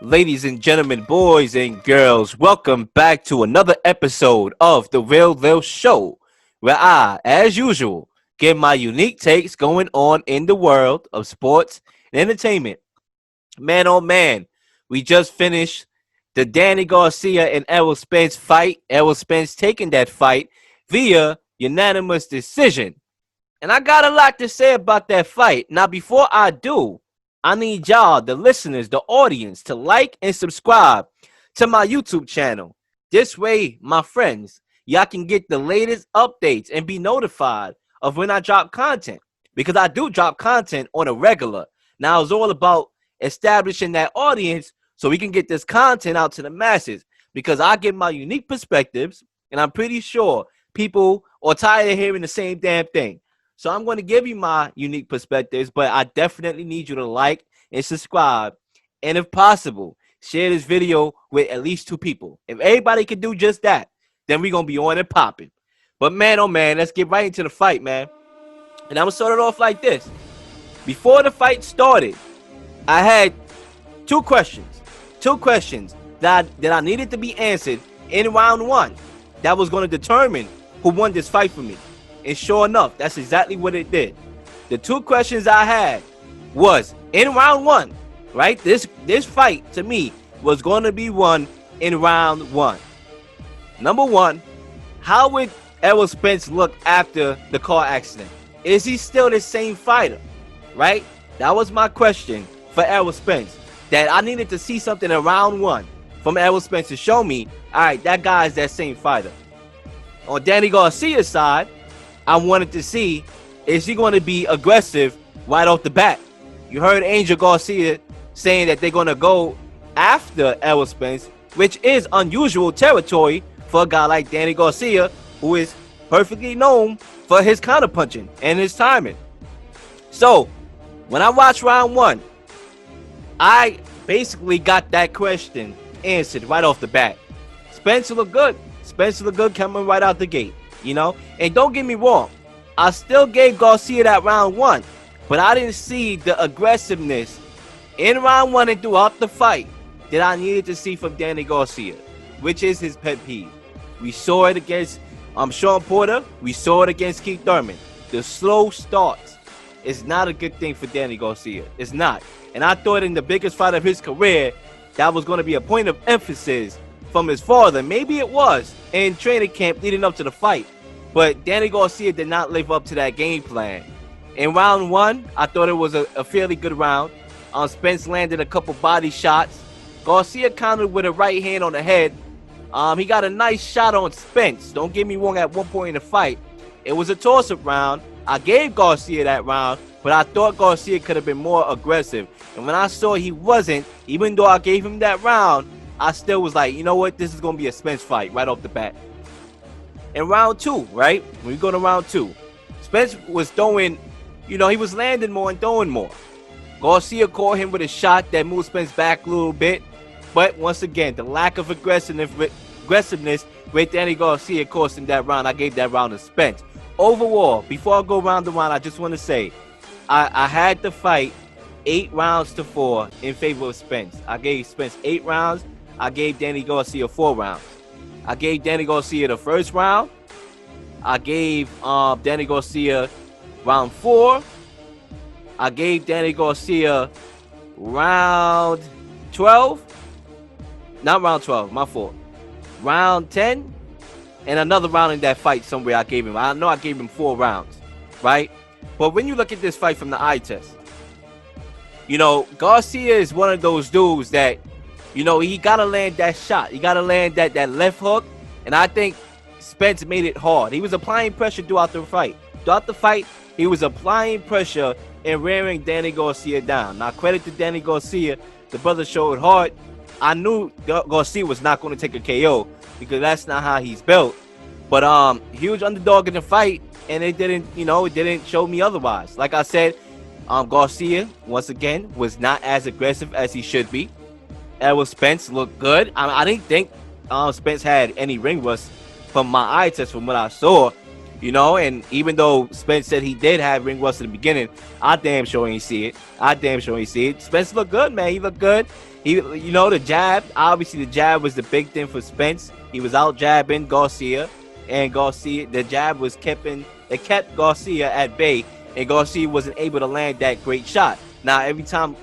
Ladies and gentlemen, boys and girls, welcome back to another episode of The Leel Show, where I, as usual, give my unique takes going on in the world of sports and entertainment. Man, oh man, we just finished the Danny Garcia and Errol Spence fight. Errol Spence taking that fight via unanimous decision. And I got a lot to say about that fight. Now, before I do, I need y'all, the listeners, the audience, to like and subscribe to my YouTube channel. This way, my friends, y'all can get the latest updates and be notified of when I drop content. Because I do drop content on a regular. Now, it's all about establishing that audience so we can get this content out to the masses. Because I give my unique perspectives, and I'm pretty sure people are tired of hearing the same damn thing. So I'm going to give you my unique perspectives, but I definitely need you to like and subscribe. And if possible, share this video with at least 2 people. If everybody can do just that, then we're going to be on and popping. But man, oh man, let's get right into the fight, man. And I'm going to start it off like this. Before the fight started, I had 2 questions. 2 questions that I needed to be answered in round 1 that was going to determine who won this fight for me. And sure enough, that's exactly what it did. The 2 questions I had was in round 1, right? This fight to me was going to be won in round 1. Number 1, how would Errol Spence look after the car accident? Is he still the same fighter, right? That was my question for Errol Spence. That I needed to see something in round 1 from Errol Spence to show me, all right, that guy is that same fighter. On Danny Garcia's side, I wanted to see, is he going to be aggressive right off the bat? You heard Angel Garcia saying that they're going to go after Errol Spence, which is unusual territory for a guy like Danny Garcia, who is perfectly known for his counterpunching and his timing. So, when I watched round 1, I basically got that question answered right off the bat. Spence looked good. Spence looked good coming right out the gate. You know, and don't get me wrong, I still gave Garcia that round 1, but I didn't see the aggressiveness in round 1 and throughout the fight that I needed to see from Danny Garcia, which is his pet peeve. We saw it against Sean Porter. We saw it against Keith Thurman. The slow starts is not a good thing for Danny Garcia. It's not. And I thought in the biggest fight of his career, that was going to be a point of emphasis from his father. Maybe it was in training camp leading up to the fight, but Danny Garcia did not live up to that game plan. In round 1, I thought it was a fairly good round. Spence landed a couple body shots. Garcia countered with a right hand on the head. He got a nice shot on Spence. Don't get me wrong, at one point in the fight, it was a toss-up round. I gave Garcia that round, but I thought Garcia could have been more aggressive. And when I saw he wasn't, even though I gave him that round, I still was like, you know what? This is going to be a Spence fight right off the bat. In round 2, right? When we go to round 2, Spence was throwing, he was landing more and throwing more. Garcia caught him with a shot that moved Spence back a little bit. But once again, the lack of aggressiveness with Danny Garcia cost him that round. I gave that round to Spence. Overall, before I go round to round, I just want to say, I had the fight 8 rounds to 4 in favor of Spence. I gave Spence 8 rounds. I gave Danny Garcia 4 rounds. I gave Danny Garcia the first round. I gave Danny Garcia round 4. I gave Danny Garcia round 12. Not round 12, my fault. Round 10. And another round in that fight somewhere I gave him. I know I gave him 4 rounds, right? But when you look at this fight from the eye test, Garcia is one of those dudes that, he got to land that shot. He got to land that left hook. And I think Spence made it hard. He was applying pressure throughout the fight. Throughout the fight, he was applying pressure and wearing Danny Garcia down. Now, credit to Danny Garcia. The brother showed heart. I knew Garcia was not going to take a KO because that's not how he's built. But huge underdog in the fight, and it didn't show me otherwise. Like I said, Garcia, once again, was not as aggressive as he should be. Errol Spence looked good. I didn't think Spence had any ring rust from my eye test from what I saw. And even though Spence said he did have ring rust in the beginning, I damn sure ain't see it. Spence looked good, man. He looked good. The jab. Obviously, the jab was the big thing for Spence. He was out jabbing Garcia, and Garcia, the jab was it kept Garcia at bay, and Garcia wasn't able to land that great shot. Now, every time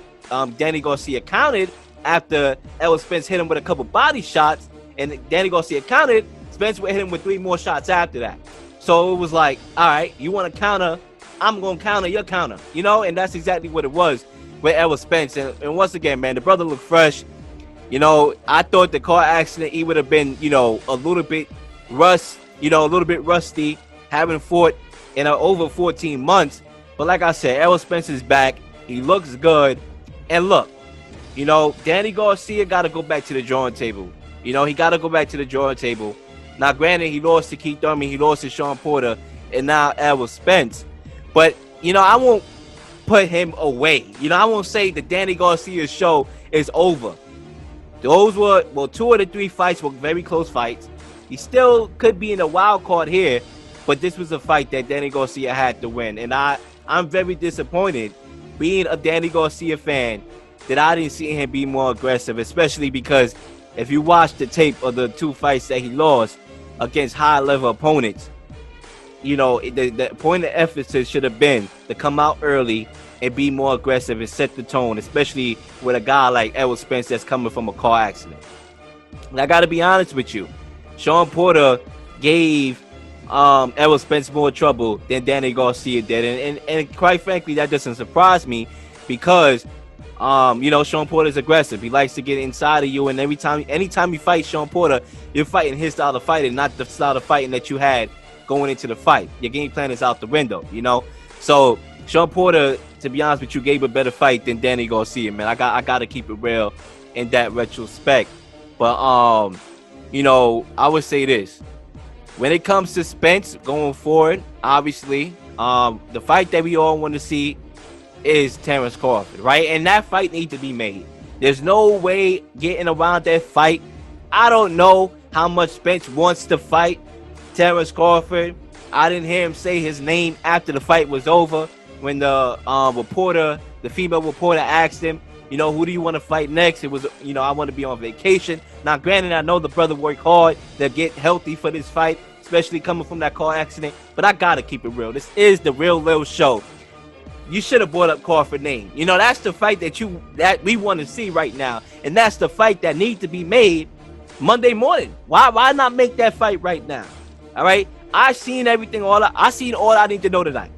Danny Garcia countered after Errol Spence hit him with a couple body shots, and Danny Garcia countered, Spence would hit him with 3 more shots after that. So it was like, all right, you want to counter, I'm going to counter your counter, and that's exactly what it was with Errol Spence. And once again, man, the brother looked fresh. I thought the car accident, he would have been, a little bit rusty, having fought in over 14 months. But like I said, Errol Spence is back. He looks good. And look, Danny Garcia got to go back to the drawing table. He got to go back to the drawing table. Now, granted, he lost to Keith Thurman, he lost to Sean Porter, and now Errol Spence. But, I won't put him away. I won't say the Danny Garcia show is over. Those were, 2 of the 3 fights were very close fights. He still could be in a wild card here, but this was a fight that Danny Garcia had to win. And I'm very disappointed, being a Danny Garcia fan, that I didn't see him be more aggressive, especially because if you watch the tape of the 2 fights that he lost against high-level opponents, the point of emphasis should have been to come out early and be more aggressive and set the tone, especially with a guy like Errol Spence that's coming from a car accident. And I got to be honest with you, Sean Porter gave Errol Spence more trouble than Danny Garcia did, and quite frankly, that doesn't surprise me because Sean Porter's aggressive. He likes to get inside of you, and anytime you fight Sean Porter, you're fighting his style of fighting, not the style of fighting that you had going into the fight. Your game plan is out the window, So Sean Porter, to be honest with you, gave a better fight than Danny Garcia, man. I got to keep it real in that retrospect. But I would say this: when it comes to Spence going forward, obviously, the fight that we all want to see is Terrence Crawford, right? And that fight needs to be made. There's no way getting around that fight. I don't know how much Spence wants to fight Terrence Crawford. I didn't hear him say his name after the fight was over when the female reporter asked him, who do you want to fight next? It was, I want to be on vacation. Now, granted, I know the brother worked hard to get healthy for this fight, especially coming from that car accident, but I got to keep it real. This is the Real Leel Show. You should have brought up Crawford's name. That's the fight that we want to see right now. And that's the fight that needs to be made Monday morning. Why not make that fight right now? All right? I seen everything. I seen all I need to know tonight.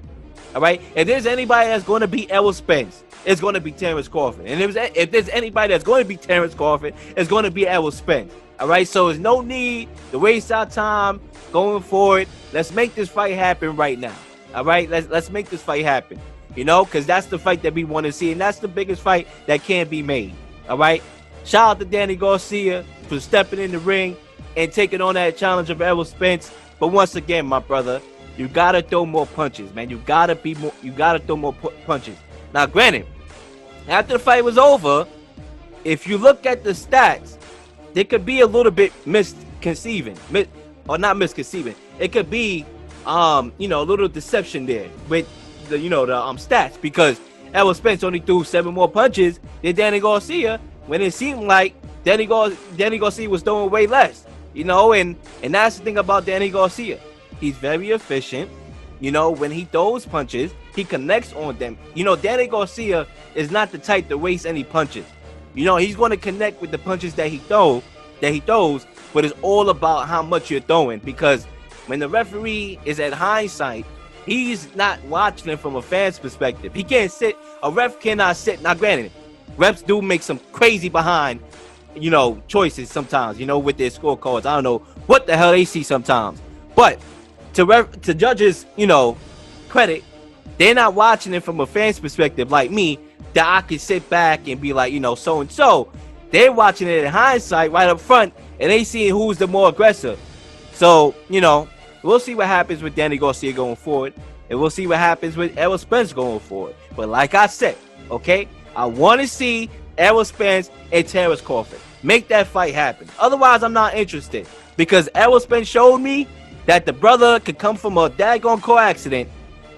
All right? If there's anybody that's going to beat Errol Spence, it's going to be Terrence Crawford. And if there's anybody that's going to beat Terrence Crawford, it's going to be Errol Spence. All right? So there's no need to waste our time going forward. Let's make this fight happen right now. All right? Let's make this fight happen. Because that's the fight that we want to see, and that's the biggest fight that can be made. All right? Shout out to Danny Garcia for stepping in the ring and taking on that challenge of Errol Spence. But once again, my brother, you gotta throw more punches, man. You gotta throw more punches. Now, granted, after the fight was over, if you look at the stats, there could be a little bit misconceiving, not misconceiving. It could be, a little deception there with the stats, because Errol Spence only threw 7 more punches than Danny Garcia, when it seemed like Danny Garcia was throwing way less, and that's the thing about Danny Garcia. He's very efficient. When he throws punches, he connects on them. Danny Garcia is not the type to waste any punches. He's going to connect with the punches that he throws, but it's all about how much you're throwing, because when the referee is at hindsight, he's not watching it from a fan's perspective. He can't sit. A ref cannot sit. Now, granted, refs do make some crazy behind, choices sometimes, with their scorecards. I don't know what the hell they see sometimes. But to judges, credit, they're not watching it from a fan's perspective like me, that I can sit back and be like, so-and-so. They're watching it in hindsight right up front, and they see who's the more aggressive. So, we'll see what happens with Danny Garcia going forward, and we'll see what happens with Errol Spence going forward. But like I said, okay, I want to see Errol Spence and Terrence Crawford. Make that fight happen. Otherwise, I'm not interested, because Errol Spence showed me that the brother could come from a daggone car accident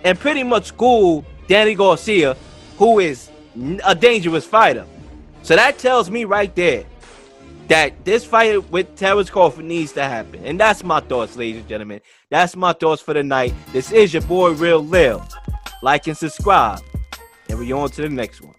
and pretty much school Danny Garcia, who is a dangerous fighter. So that tells me right there that this fight with Terrence Crawford needs to happen. And that's my thoughts, ladies and gentlemen. That's my thoughts for the night. This is your boy, Real Leel. Like and subscribe. And we're on to the next one.